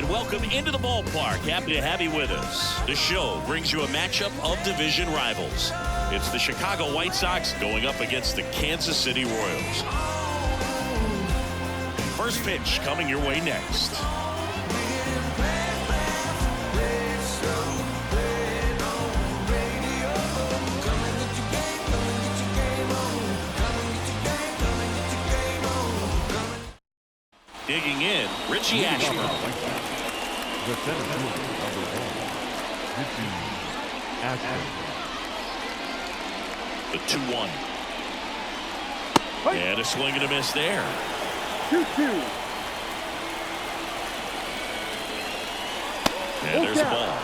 and welcome into the ballpark. Happy to have you with us. The show brings you a matchup of division rivals. It's the Chicago White Sox going up against the Kansas City Royals. First pitch coming your way next. Digging in, Richie Ashburn. The center fielder, number 1, Richie Ashburn. The 2-1. And a swing and a miss there. 2-2. And there's a ball.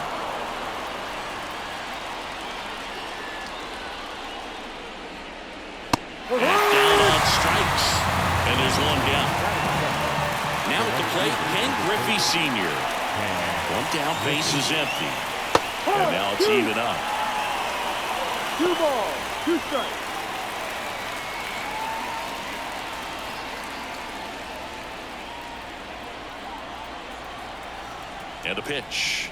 And down on strikes. And there's one down. Now at the plate, Ken Griffey Sr. One down, base is empty. And now it's even up. 2 balls, 2 strikes. And a pitch.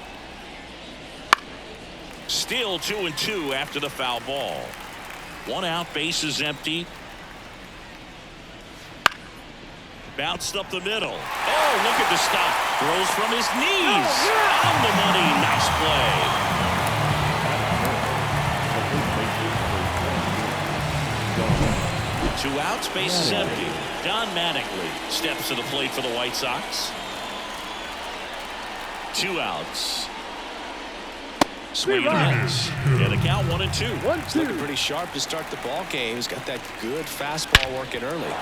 Still 2-2 after the foul ball. 1 out, base is empty. Bounced up the middle. Oh, look at the stop. Throws from his knees. On the money. Nice play. 2 outs, base is empty. Don Mattingly steps to the plate for the White Sox. 2 outs. Swing and miss. And the count 1-2. He's looking pretty sharp to start the ball game. He's got that good fastball working early.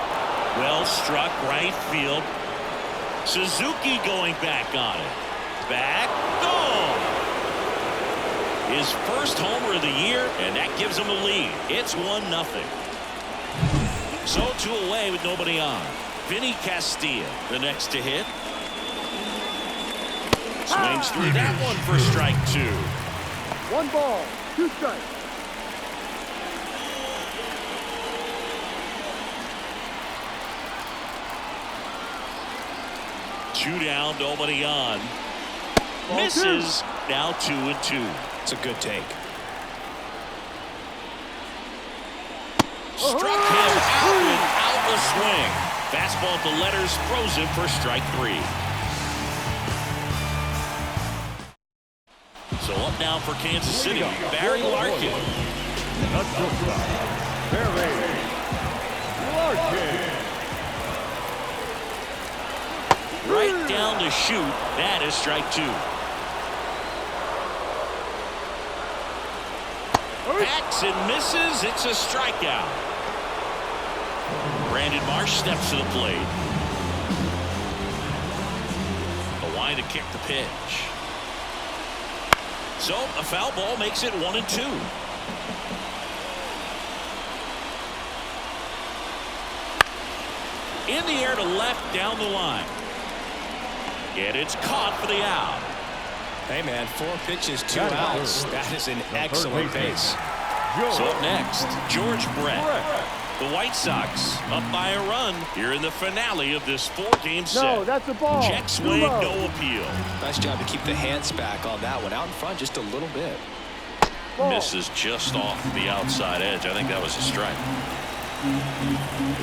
Well struck right field. Suzuki going back on it. Back. Gone. His first homer of the year, and that gives him a lead. It's 1-0. So 2 away with nobody on. Vinny Castilla, the next to hit. Swings through that one for strike 2. 1 ball, 2 strikes. Two down, nobody on. Misses. Now 2-2. It's a good take. Struck him out without the swing. Fastball at the letters, throws him for strike 3. So up now for Kansas City, Barry Larkin. Barry Larkin. Right down the chute. That is strike 2. Hacks and misses. It's a strikeout. Brandon Marsh steps to the plate. The line to kick the pitch. So a foul ball makes it 1-2. In the air to left down the line. And it's caught for the out. Hey, man, 4 pitches, 2 outs. That is an excellent base. So up next, George Brett. The White Sox up by a run here in the finale of this 4-game set. No, that's a ball. Check swing, no appeal. Nice job to keep the hands back on that one. Out in front just a little bit. Ball. Misses just off the outside edge. I think that was a strike.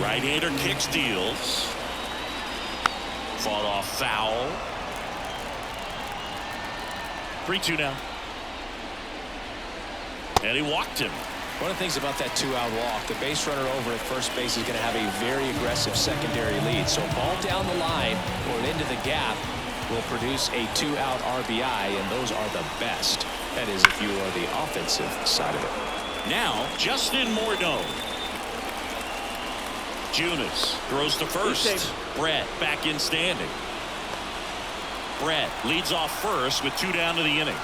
Right-hander kicks, deals. Fought off foul. 3-2 now. And he walked him. One of the things about that 2-out walk, the base runner over at first base is going to have a very aggressive secondary lead. So ball down the line or into the gap will produce a 2-out RBI, and those are the best. That is if you are the offensive side of it. Now, Justin Morneau. Junis throws to first. Brett back in standing. Brett leads off first with 2 down to the inning.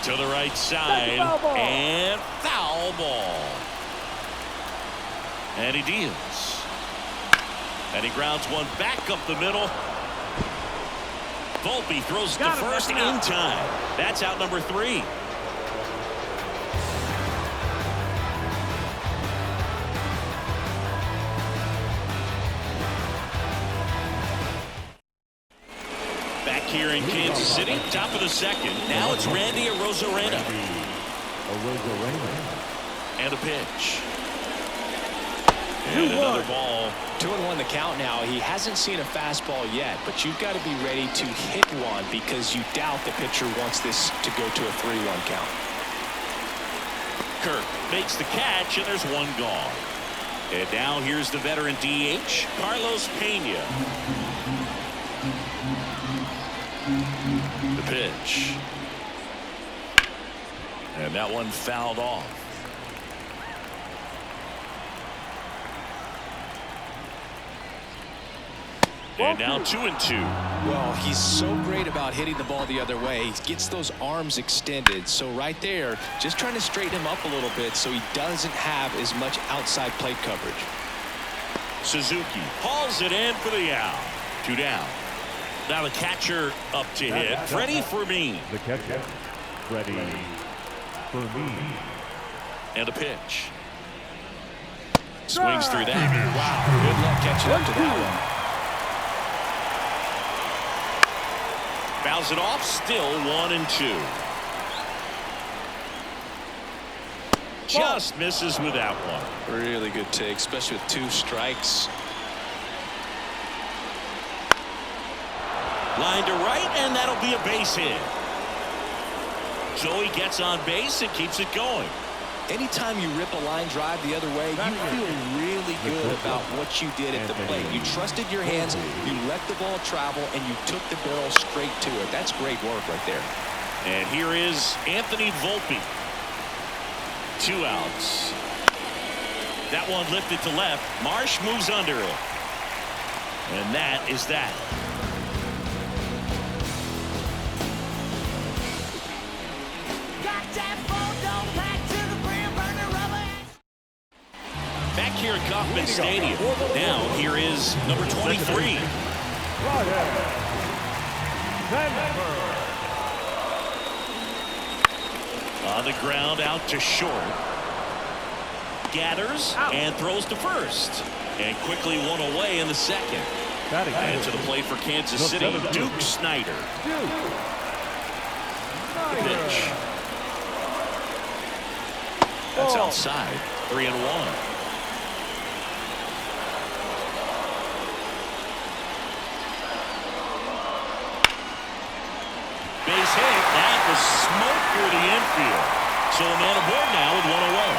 To the right side. And foul ball. And he deals. And he grounds one back up the middle. Volpe throws to first in time. That's out number 3. here in Kansas City. Top of the second. Now it's Randy Arozarena. And a pitch. And another ball. 2-1 the count now. He hasn't seen a fastball yet, but you've got to be ready to hit one because you doubt the pitcher wants this to go to a 3-1 count. Kirk makes the catch, and there's one gone. And now here's the veteran DH, Carlos Pena. The pitch. And that one fouled off. And now 2-2. Well, he's so great about hitting the ball the other way. He gets those arms extended. So right there, just trying to straighten him up a little bit so he doesn't have as much outside plate coverage. Suzuki hauls it in for the out. 2 down. Now the catcher up to hit. Freddie Fermin. The catcher, Freddie Fermin. And a pitch. Swings through that. Wow, good luck catching up to that one. Fouls it off, still 1-2. Just misses with that one. Really good take, especially with 2 strikes. Line to right, and that'll be a base hit. Joey gets on base and keeps it going. Anytime you rip a line drive the other way, you feel really good about what you did at the plate. You trusted your hands, you let the ball travel, and you took the barrel straight to it. That's great work right there. And here is Anthony Volpe. 2 outs. That one lifted to left. Marsh moves under it. And that is that. Back here at Kauffman Stadium. Now here is number 23. On the ground, out to short. Gathers and throws to first. And quickly one away in the second. And to the plate for Kansas City, Duke Snider. The pitch. That's outside. 3-1. Base hit. That was smoke through the infield. So a man aboard now with 1 away.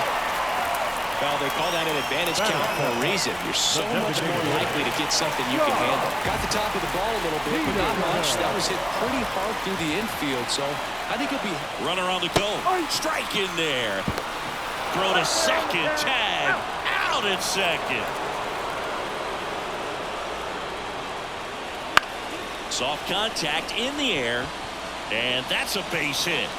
Well, they call that an advantage count for a reason. You're so much more likely to get something you can handle. Got the top of the ball a little bit, but not much. That was hit pretty hard through the infield, so I think it'll be... Runner on the go. Strike in there. Throw to second. Tag. Out at second. Soft contact in the air. And that's a base hit.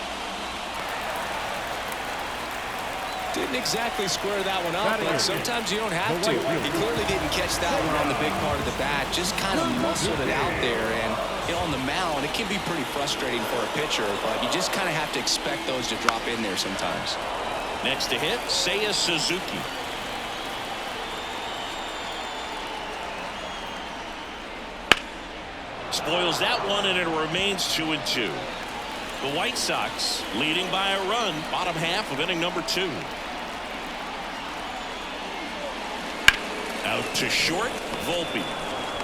Didn't exactly square that one up, but sometimes you don't have to. He clearly didn't catch that one on the big part of the bat. Just kind of muscled it out there. And, you know, on the mound, it can be pretty frustrating for a pitcher, but you just kind of have to expect those to drop in there sometimes. Next to hit, Seiya Suzuki. Spoils that one, and it remains 2-2. The White Sox leading by a run, bottom half of inning number 2. Out to short, Volpe.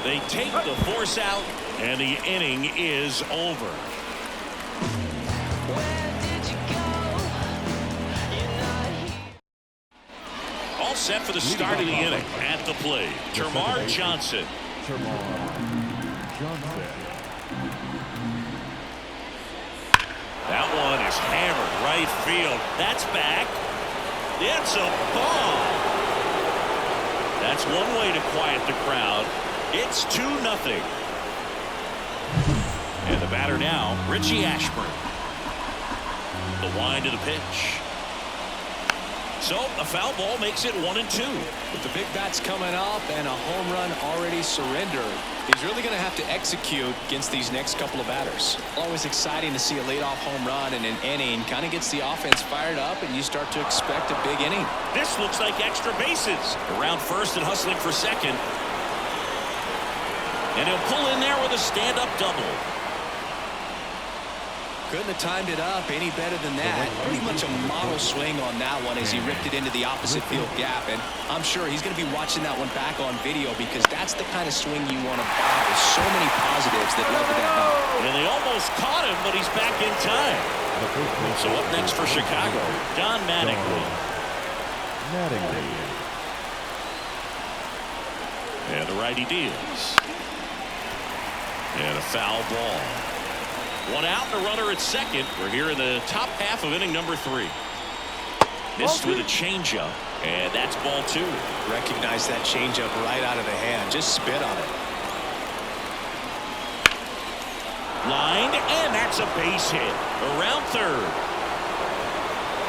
They take the force out, and the inning is over. All set for the start of the inning. At the plate, Termarr Johnson. That one is hammered right field. That's back. It's a ball. That's one way to quiet the crowd. It's 2-0. And the batter now, Richie Ashburn. The wind of the pitch. So a foul ball makes it 1-2. With the big bats coming up and a home run already surrendered, he's really going to have to execute against these next couple of batters. Always exciting to see a leadoff home run in an inning. Kind of gets the offense fired up, and you start to expect a big inning. This looks like extra bases. Around first and hustling for second. And he'll pull in there with a stand-up double. Couldn't have timed it up any better than that. Pretty much a model swing on that one as he ripped it into the opposite field gap. And I'm sure he's going to be watching that one back on video because that's the kind of swing you want to buy. There's so many positives that led to that knock. And they almost caught him, but he's back in time. So up next for Chicago, Don Mattingly. And the righty deals. And a foul ball. One out and a runner at second. We're here in the top half of inning number 3. Missed with a changeup, and that's ball 2. Recognize that changeup right out of the hand. Just spit on it. Lined, and that's a base hit. Around third.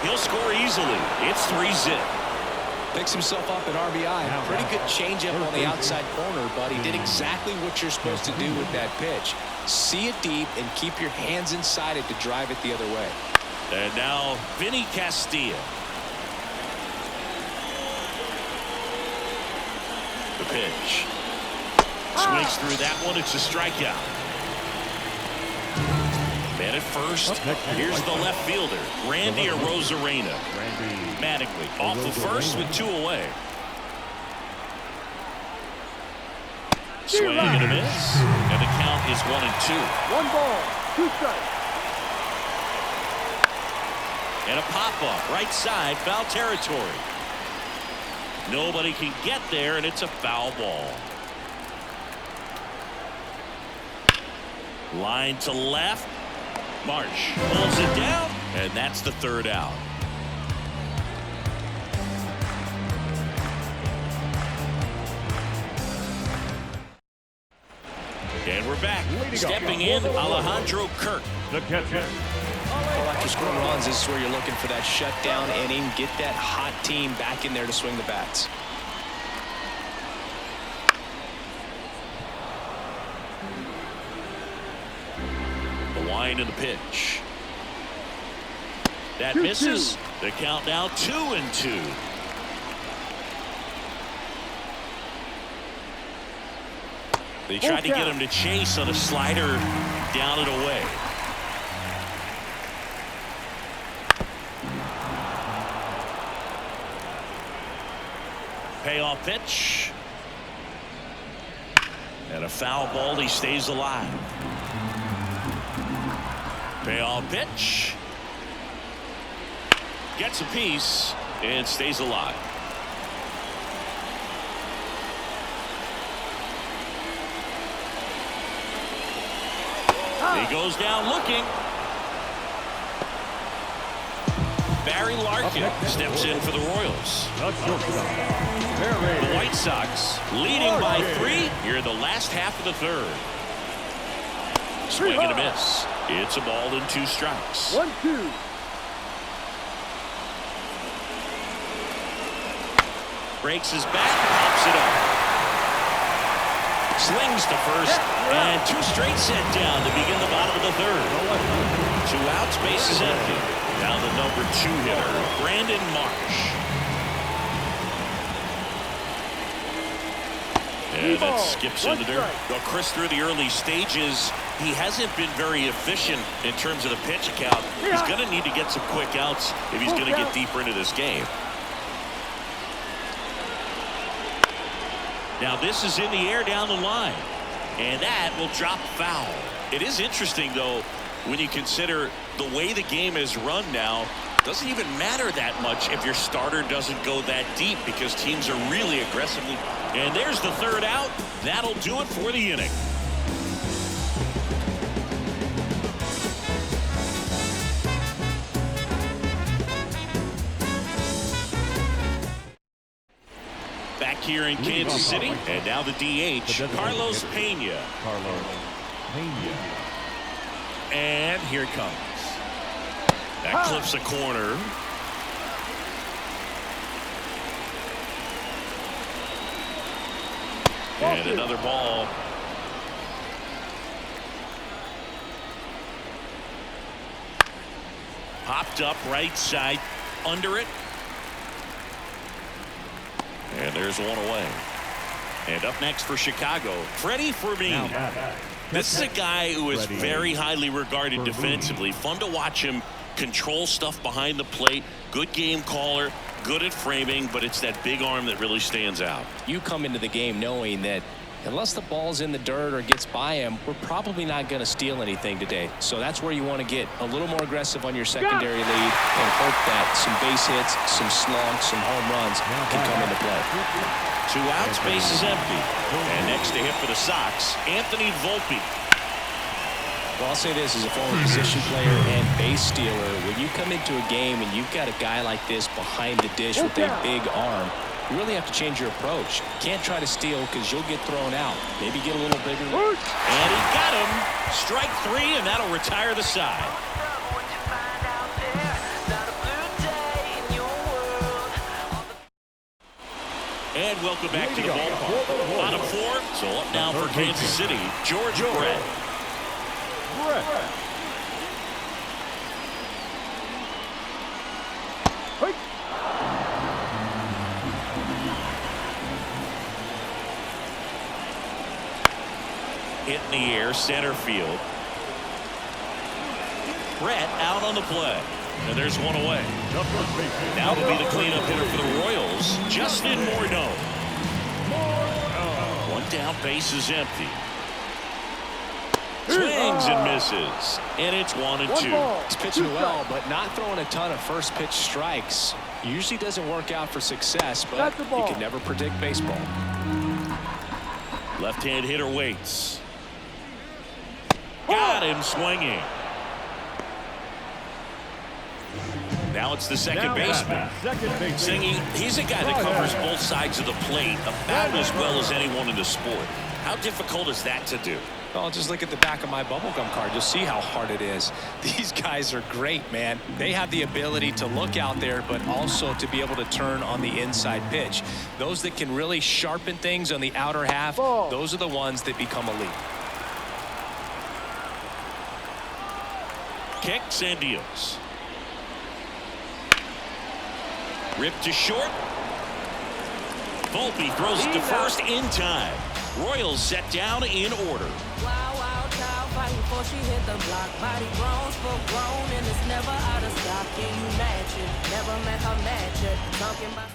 He'll score easily. It's 3-zip. Picks himself up at RBI. Pretty good changeup on the outside corner, but he did exactly what you're supposed to do with that pitch. See it deep and keep your hands inside it to drive it the other way. And now Vinny Castilla. The pitch. Swings through that one. It's a strikeout. Man at first. Here's the left fielder, Randy Arozarena. Mattingly off the first with 2 away. Swing and a miss. And the count is 1-2. 1 ball, 2 strikes. And a pop-up right side, foul territory. Nobody can get there, and it's a foul ball. Line to left. Marsh pulls it down, and that's the 3rd out. And we're back. Stepping in, Alejandro Kirk. The catcher. Well, after scoring runs, this is where you're looking for that shutdown inning. Get that hot team back in there to swing the bats. The wind and the pitch. That misses. The count now 2-2. They tried to get him to chase on a slider down and away. Payoff pitch. And a foul ball. He stays alive. Payoff pitch. Gets a piece and stays alive. He goes down looking. Barry Larkin steps in for the Royals. The White Sox leading by 3 here in the last half of the 3rd. Swing and a miss. It's a ball and 2 strikes. 1-2. Breaks his back, pops it up. Slings to first, and 2 straight set down to begin the bottom of the 3rd. 2 outs, bases empty. Now the number 2 hitter, Brandon Marsh. And that skips into dirt. Well, Chris, through the early stages, he hasn't been very efficient in terms of the pitch count. He's going to need to get some quick outs if he's going to get deeper into this game. Now this is in the air down the line, and that will drop foul. It is interesting, though, when you consider the way the game is run now. Doesn't even matter that much if your starter doesn't go that deep because teams are really aggressively. And there's the 3rd out. That'll do it for the inning. Back here in Kansas City, and now the DH, Carlos Pena. And here it comes. That clips a corner. And another ball. Popped up right side, under it. And there's one away. And up next for Chicago, Freddie Fermin. This is a guy who is very highly regarded defensively. Fun to watch him control stuff behind the plate. Good game caller, good at framing, but it's that big arm that really stands out. You come into the game knowing that unless the ball's in the dirt or gets by him, we're probably not going to steal anything today. So that's where you want to get a little more aggressive on your secondary lead and hope that some base hits, some slugs, some home runs can come into play. 2 outs, base is empty. And next to hit for the Sox, Anthony Volpe. Well, I'll say this as a former position player and base stealer. When you come into a game and you've got a guy like this behind the dish with a big arm, you really have to change your approach. Can't try to steal because you'll get thrown out. Maybe get a little bigger. And he got him. Strike 3, and that'll retire the side. And welcome back to the ballpark. Bottom 4, so up now for Kansas City, George Brett. Hit in the air, center field. Brett out on the play. And there's one away. Now it'll be the cleanup hitter for the Royals, Justin Morneau. 1 down, base is empty. Swings and misses. And it's 1-2. He's pitching well, but not throwing a ton of first pitch strikes. Usually doesn't work out for success, but you can never predict baseball. Left-hand hitter waits. Got him swinging. Now it's the second baseman. Singing, he's a guy that covers both sides of the plate about as well as anyone in the sport. How difficult is that to do? Well, just look at the back of my bubblegum card. You'll see how hard it is. These guys are great, man. They have the ability to look out there, but also to be able to turn on the inside pitch. Those that can really sharpen things on the outer half, those are the ones that become elite. Kicks and deals. Ripped to short. Volpe throws it to first in time. Royals set down in order. Wild child fighting before she hit the block. Body grown, spoke grown, and it's never out of stock. Can you match it? Never met her match it. Talking about.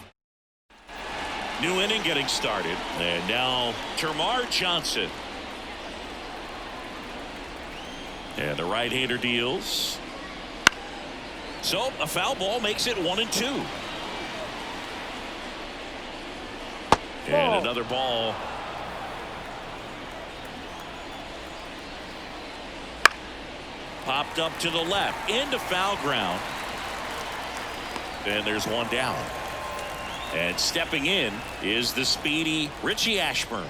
New inning getting started. And now Termarr Johnson. And the right-hander deals. So a foul ball makes it 1-2. And another ball. Popped up to the left into foul ground. And there's one down. And stepping in is the speedy Richie Ashburn.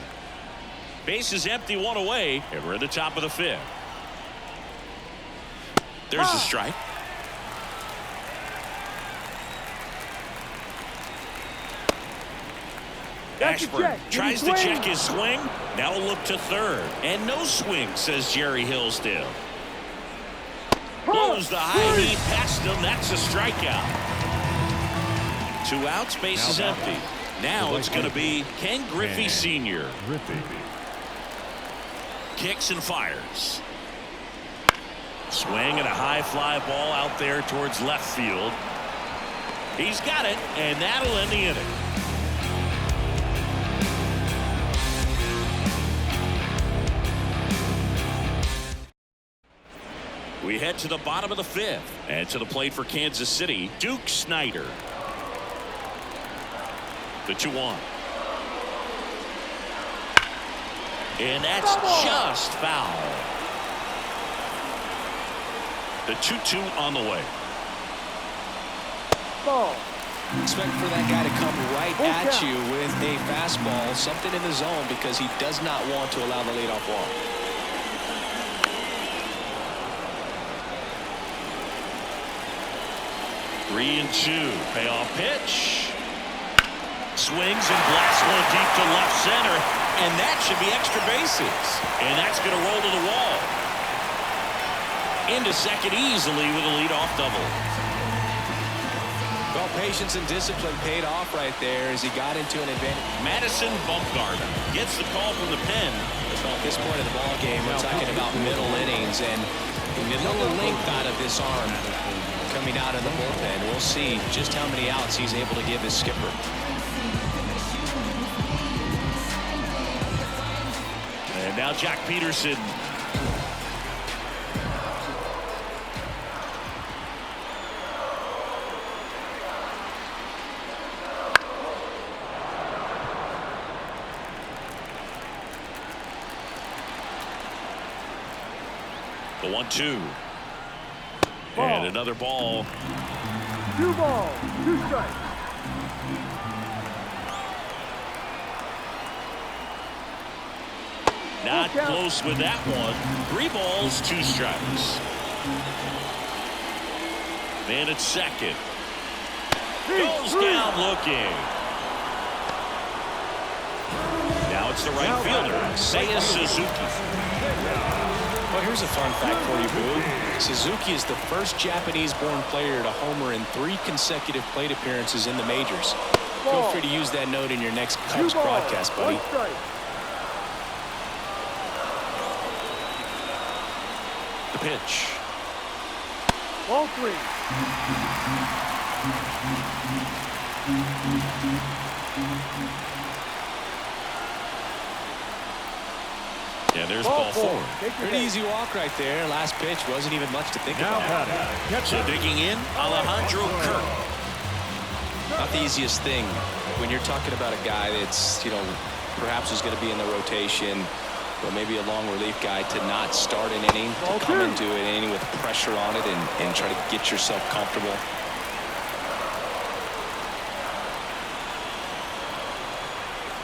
Base is empty, 1 away, and we're at the top of the 5th. There's a strike. Ashburn tries to check his swing. Now a look to third. And no swing, says Jerry Hillsdale. Blows the high heat past him. That's a strikeout. 2 outs, base is empty. Now it's going to be Ken Griffey Sr. Kicks and fires. Swing and a high fly ball out there towards left field. He's got it, and that'll end the inning. We head to the bottom of the 5th, and to the plate for Kansas City, Duke Snider. The 2-1. And that's just foul. The 2-2 on the way. Ball. Expect for that guy to come right at you with a fastball, something in the zone, because he does not want to allow the leadoff walk. Three and 2. Payoff pitch. Swings and blasts one deep to left center. And that should be extra bases. And that's going to roll to the wall. Into second easily with a leadoff double. Well, patience and discipline paid off right there as he got into an advantage. Madison Bumgarner gets the call from the pen. So at this point of the ball game, we're talking about middle innings, and a little length out of this arm coming out of the bullpen. We'll see just how many outs he's able to give his skipper. And now Jack Peterson. The 1-2. And another ball. 2 balls, 2 strikes. Not close with that one. 3 balls, 2 strikes. Man at second. Goes down looking. Now it's the right fielder, Seiya Suzuki. Well, here's a fun fact for you, Boo. Suzuki is the first Japanese-born player to homer in 3 consecutive plate appearances in the majors. Feel free to use that note in your next Cubs broadcast, buddy. 1 strike. The pitch. Ball 3. Yeah, there's ball 4. Pretty easy walk right there. Last pitch wasn't even much to think about. So digging in, Alejandro Kirk. Not the easiest thing when you're talking about a guy that's, perhaps is going to be in the rotation, or maybe a long relief guy, to not start an inning, to come into an inning with pressure on it and try to get yourself comfortable.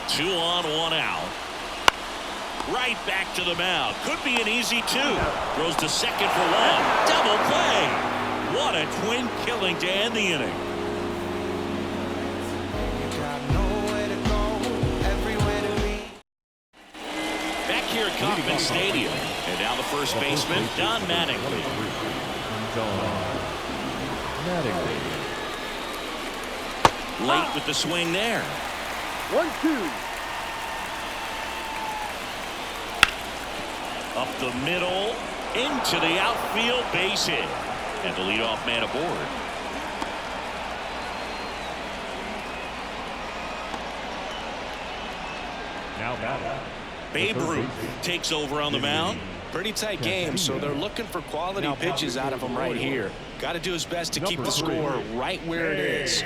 Two on, 1 out. Right back to the mound. Could be an easy 2. Throws to second for 1. Double play. What a twin killing to end the inning. Back here at Kauffman Stadium. And now the first baseman, Don Mattingly. Late with the swing there. 1-2. Up the middle, into the outfield, base hit. And the leadoff man aboard. Now batting. Babe Ruth takes over on the mound. Pretty tight game, so they're looking for quality pitches out of him right here. Got to do his best to keep the score right where it is.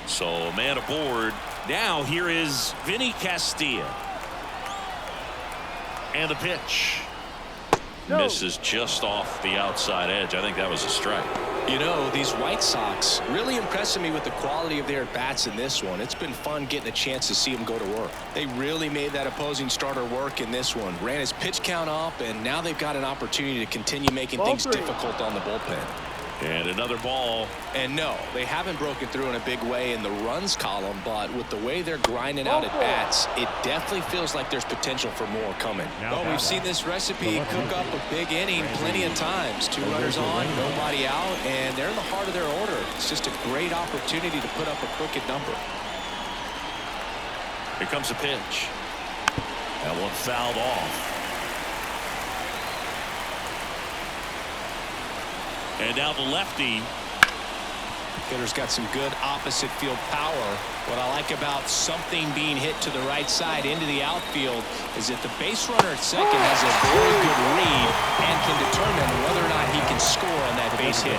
So man aboard. Now here is Vinny Castilla. And the pitch. Misses just off the outside edge. I think that was a strike. These White Sox really impressing me with the quality of their bats in this one. It's been fun getting a chance to see them go to work. They really made that opposing starter work in this one. Ran his pitch count up, and now they've got an opportunity to continue making things difficult on the bullpen. And another ball. And no, they haven't broken through in a big way in the runs column, but with the way they're grinding out at bats, it definitely feels like there's potential for more coming. Well, we've seen this recipe cook up a big inning plenty of times. 2 runners on, nobody out, and they're in the heart of their order. It's just a great opportunity to put up a crooked number. Here comes a pitch. That one fouled off. And now the lefty. Hitter's got some good opposite field power. What I like about something being hit to the right side into the outfield is that the base runner at second has a very good read and can determine whether or not he can score on that base hit.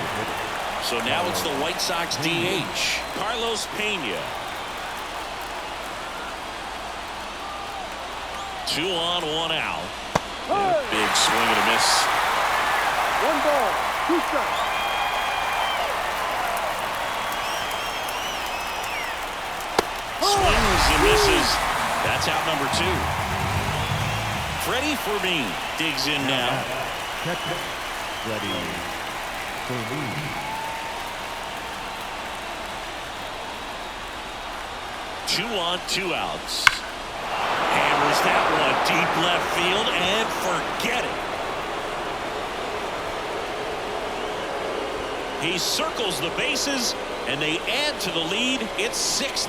So now it's the White Sox DH, Carlos Pena. 2 on, 1 out. Big swing and a miss. 1 ball, 2 strikes. Swings and misses. That's out number 2. Freddie Fermin digs in now. Ready. Fermin. Two on, 2 outs. Hammered Fires that one deep left field and forget it. He circles the bases and they add to the lead. It's 6-0.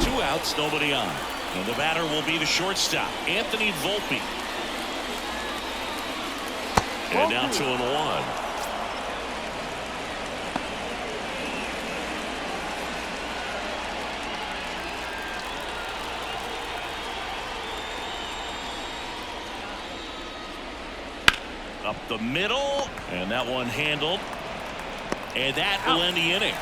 2 outs, nobody on. And the batter will be the shortstop, Anthony Volpe. And now 2-1. Up the middle, and that one handled. And that will end the inning.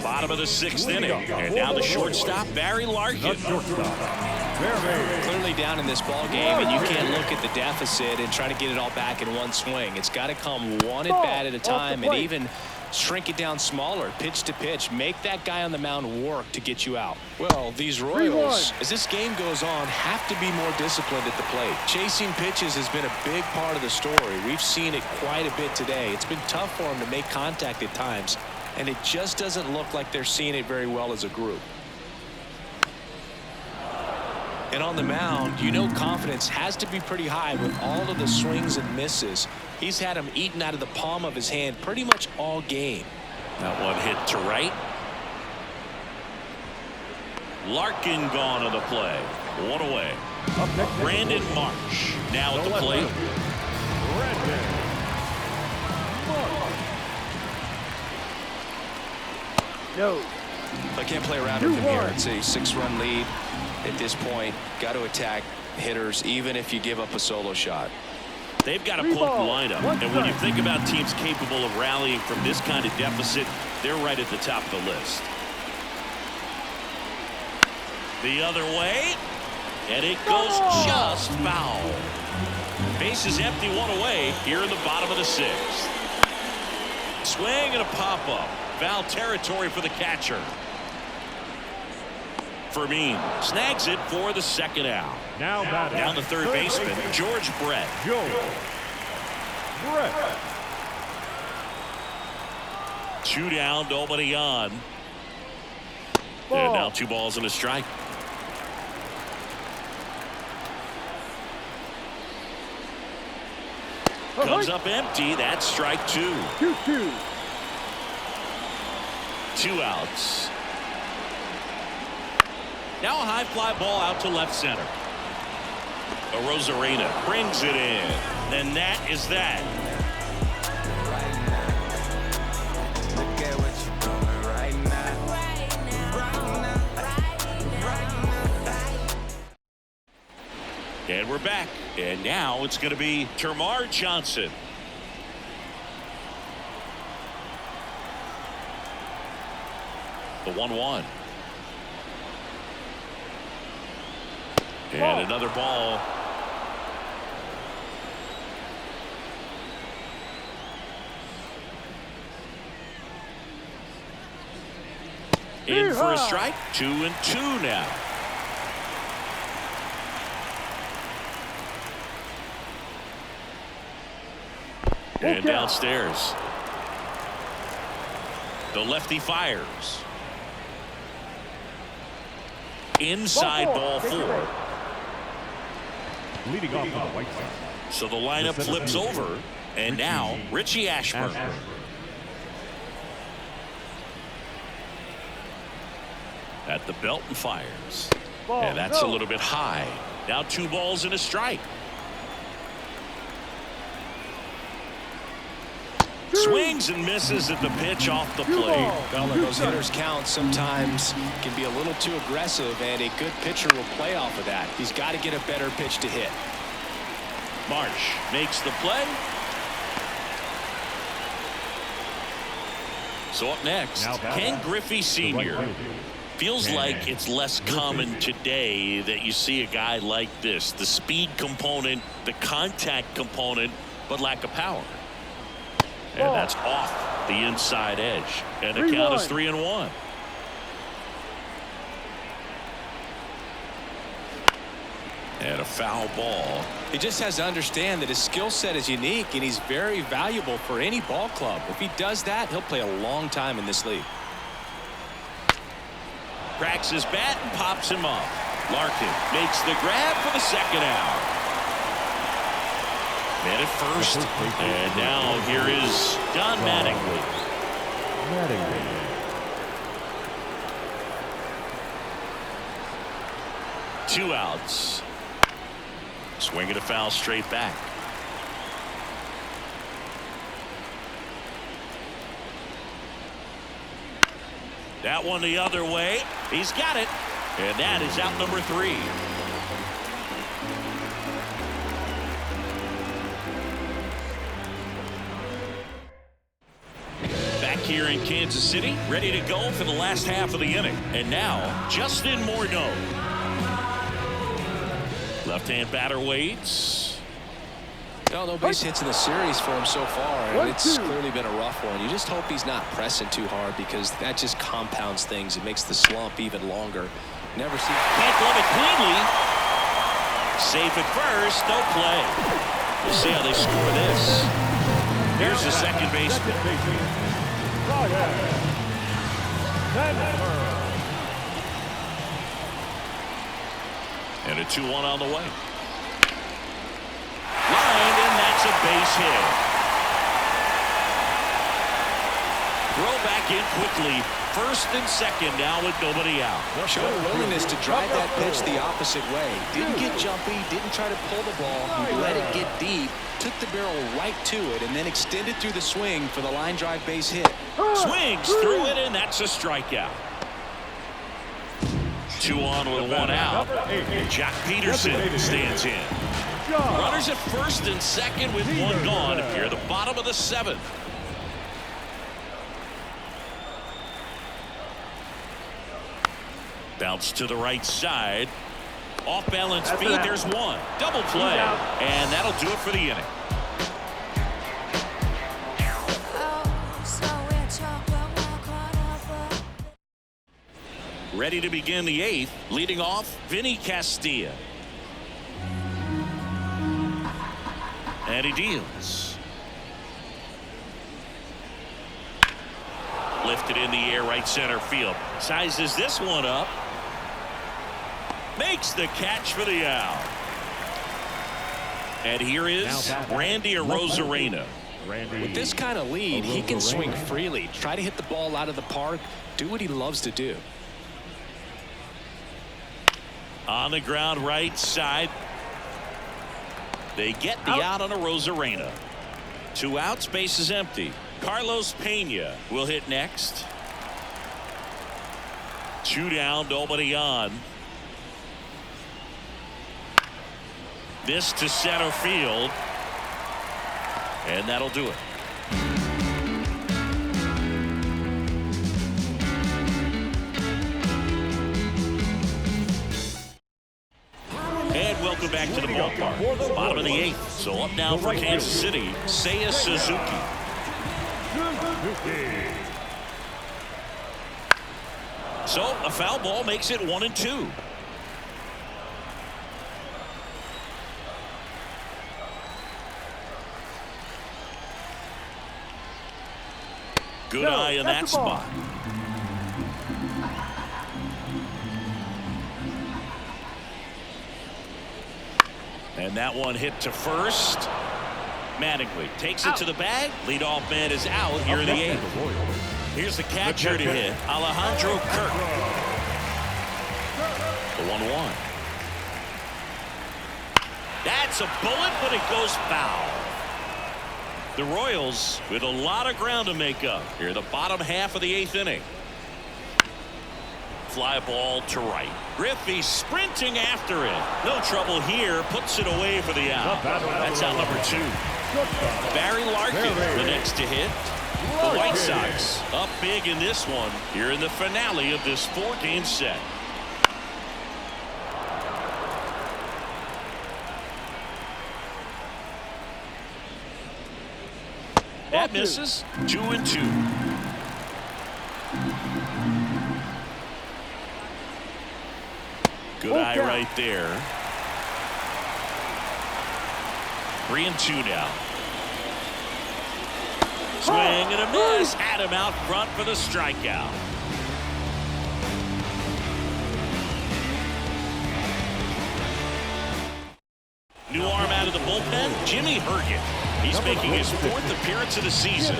Bottom of the 6th inning, and now the shortstop, Barry Larkin. Clearly down in this ball game, and you can't look at the deficit and try to get it all back in one swing. It's got to come one at bat at a time, and even shrink it down smaller, pitch to pitch. Make that guy on the mound work to get you out. Well, these Royals, as this game goes on, have to be more disciplined at the plate. Chasing pitches has been a big part of the story. We've seen it quite a bit today. It's been tough for them to make contact at times, and it just doesn't look like they're seeing it very well as a group. And on the mound, you know confidence has to be pretty high with all of the swings and misses. He's had them eaten out of the palm of his hand pretty much all game. That one hit to right. Larkin gone to the play. One away. Brandon Marsh now at the plate. No. I can't play around with him here. It's a 6-run lead at this point. Got to attack hitters even if you give up a solo shot. They've got a potent lineup, and when you think about teams capable of rallying from this kind of deficit, they're right at the top of the list. The other way, and it goes just foul. Base is empty, 1 away here in the bottom of the 6th. Swing and a pop-up. Foul territory for the catcher. Fermin snags it for the 2nd out. Now batting. Down the third baseman, George Brett. Brett. 2 down, nobody on. And now 2 balls and a strike. Comes up empty. That's strike 2. 2-2. 2 outs. Now a high fly ball out to left center. Rosarina brings it in. And that is that. And we're back. And now it's going to be Termarr Johnson. The 1-1. And another ball. In for a strike. 2-2 now. And downstairs. The lefty fires. Inside ball 4. Leading off on the White Sox. So the lineup flips over, and now Richie Ashburn. At the belt and fires. And that's a little bit high. Now 2 balls and a strike. Swings and misses at the pitch off the plate. Well, when those hitters count, sometimes can be a little too aggressive, and a good pitcher will play off of that. He's got to get a better pitch to hit. Marsh makes the play. So up next, Ken Griffey Sr. Feels like it's less common today that you see a guy like this. The speed component, the contact component, but lack of power. And that's off the inside edge. And the count is 3-1. And a foul ball. He just has to understand that his skill set is unique and he's very valuable for any ball club. If he does that, he'll play a long time in this league. Cracks his bat and pops him up. Larkin makes the grab for the second out. Man at first. And now here is Don Mattingly. Two outs. Swinging a foul straight back. That one the other way. He's got it. And that is out number 3. Back here in Kansas City, ready to go for the last half of the inning. And now, Justin Morneau. Left-hand batter waits. Well, no base hits in the series for him so far, and it's clearly been a rough one. You just hope he's not pressing too hard because that just compounds things. It makes the slump even longer. Never seen. Can't glove it cleanly. Safe at first, no play. We'll see how they score this. Here's the second baseman. And a 2-1 on the way. Lined, and that's a base hit. Throw back in quickly. First and second now with nobody out. Showed a willingness to drive that pitch the opposite way. Didn't get jumpy, didn't try to pull the ball. He let it get deep, took the barrel right to it, and then extended through the swing for the line drive base hit. Swings through it, and that's a strikeout. 2 on with 1 out. Jack Peterson stands in. Runners at first and second with 1 gone here at the bottom of the 7th. Bounce to the right side. Off balance feed. There's 1. Double play. And that'll do it for the inning. Ready to begin the 8th. Leading off, Vinny Castilla. And he deals. Lifted in the air, right center field. Sizes this one up. Makes the catch for the out. And here is Randy Arozarena. With this kind of lead, he can swing freely, try to hit the ball out of the park, do what he loves to do. On the ground, right side. They get the out on Arozarena. 2 outs, base is empty. Carlos Pena will hit next. 2 down, nobody on. This to center field. And that'll do it. And welcome back to the ballpark. Bottom of the 8th. So up now for Kansas City, Seiya Suzuki. So a foul ball makes it 1-2. Good eye in that spot. And that one hit to first. Mattingly takes it to the bag. Leadoff man is out here in the 8th. Here's the catcher to hit, Alejandro Kirk. The 1-1. That's a bullet, but it goes foul. The Royals with a lot of ground to make up here, the bottom half of the 8th inning. Fly ball to right. Griffey sprinting after it. No trouble here. Puts it away for the out. That's out number 2. Barry Larkin the next to hit. The White Sox up big in this one here in the finale of this 4-game set. That misses. 2-2. Good eye right there. 3-2 now. Swing and a miss. Had him out front for the strikeout. New arm out of the bullpen, Jimmy Herget. He's making his 4th appearance of the season.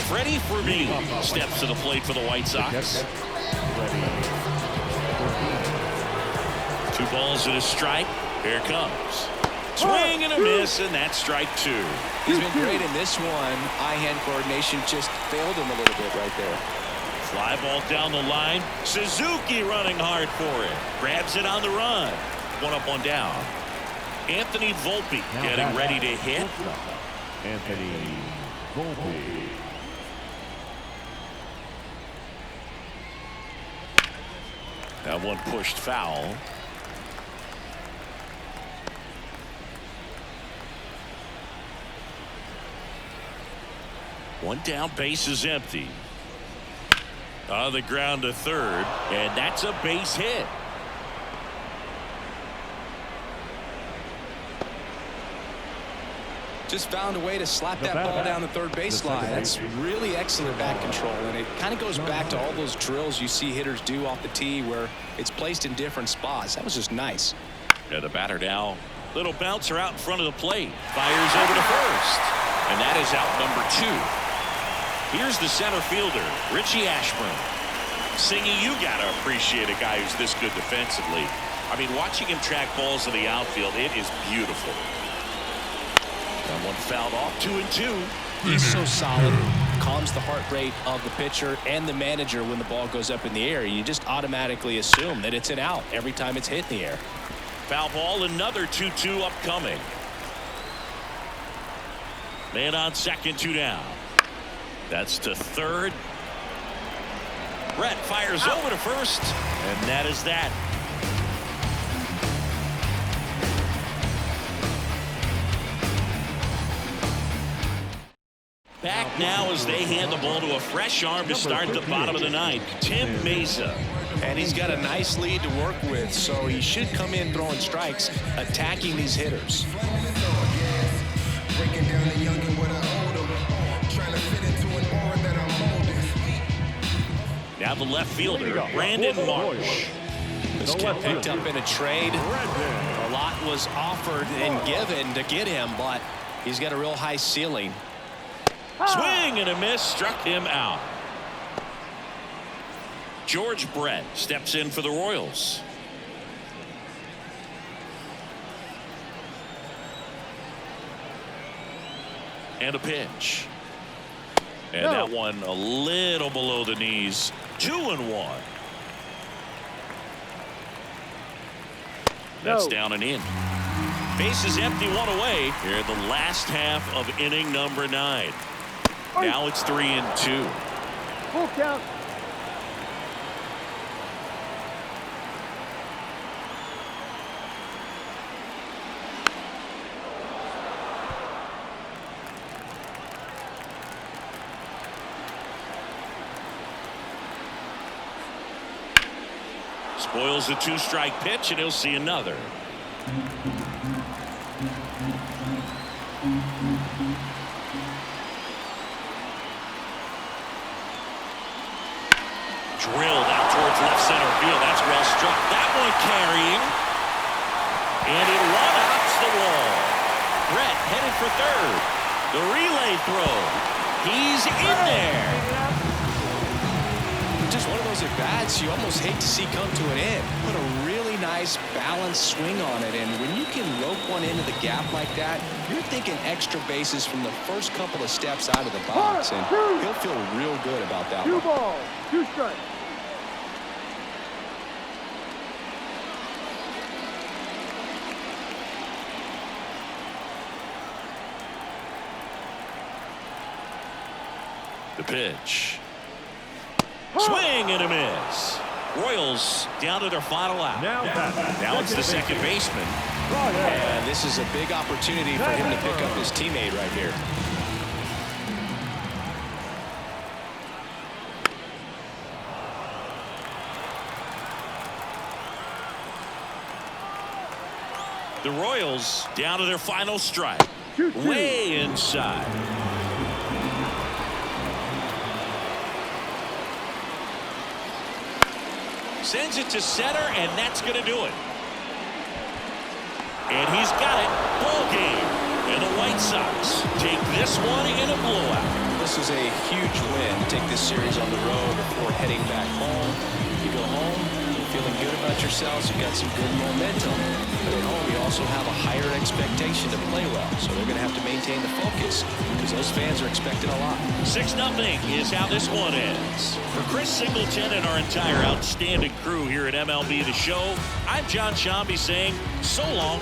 Freddie Freeman steps to the plate for the White Sox. 2 balls and a strike. Here it comes. Swing and a miss, and that's strike 2. He's been great in this one. Eye-hand coordination just failed him a little bit right there. Fly ball down the line. Suzuki running hard for it. Grabs it on the run. 1 up, 1 down. Anthony Volpe getting ready to hit. Anthony Volpe. That one pushed foul. One down, base is empty. On the ground to third, and that's a base hit. Just found a way to slap that ball down the third base line. That's really excellent bat control, and it kind of goes back to all those drills you see hitters do off the tee where it's placed in different spots. That was just nice. Yeah, the batter now. Little bouncer out in front of the plate. Fires over to first, and that is out number 2. Here's the center fielder, Richie Ashburn. Singy, you got to appreciate a guy who's this good defensively. I mean, watching him track balls in the outfield, it is beautiful. That one fouled off. 2-2. He's so solid. Calms the heart rate of the pitcher and the manager when the ball goes up in the air. You just automatically assume that it's an out every time it's hit in the air. Foul ball, another 2-2 upcoming. Man on second, 2 down. That's to third. Brett fires over to first, and that is that. Back now as they hand the ball to a fresh arm to start the bottom of the 9th, Tim Mesa. And he's got a nice lead to work with, so he should come in throwing strikes, attacking these hitters. Now the left fielder, Brandon Marsh. This kid picked up in a trade. A lot was offered and given to get him, but he's got a real high ceiling. Swing and a miss, struck him out. George Brett steps in for the Royals. And a pitch. And that one a little below the knees. 2-1. That's down and in. Base is empty, 1 away. Here in the last half of inning number 9. Now it's 3-2. Full count. Spoils the 2-strike pitch, and he'll see another. Drilled out towards left center field. That's well struck. That one carrying. And it one-outs the wall. Brett headed for third. The relay throw. He's in there. Just one of those at-bats you almost hate to see come to an end. Put a really nice balanced swing on it, and when you can rope one into the gap like that, you're thinking extra bases from the first couple of steps out of the box, and he'll feel real good about that 2 one. balls, 2 strikes. The pitch. Swing and a miss. Royals down to their final out. Now it's the second baseman. And this is a big opportunity for him to pick up his teammate right here. The Royals down to their final strike. 2-2. Way inside. Sends it to center, and that's going to do it. And he's got it. Ball game. And the White Sox take this one in a blowout. This is a huge win to take this series on the road before heading back home. You go home, you're feeling good about yourselves. You got some good momentum. But at home, you also have a higher expectation to play well. So they're going to have to maintain the focus because those fans are expecting a lot. 6-0 is how this one ends. For Chris Singleton and our entire outstanding crew here at MLB The Show, I'm John Shambi saying so long.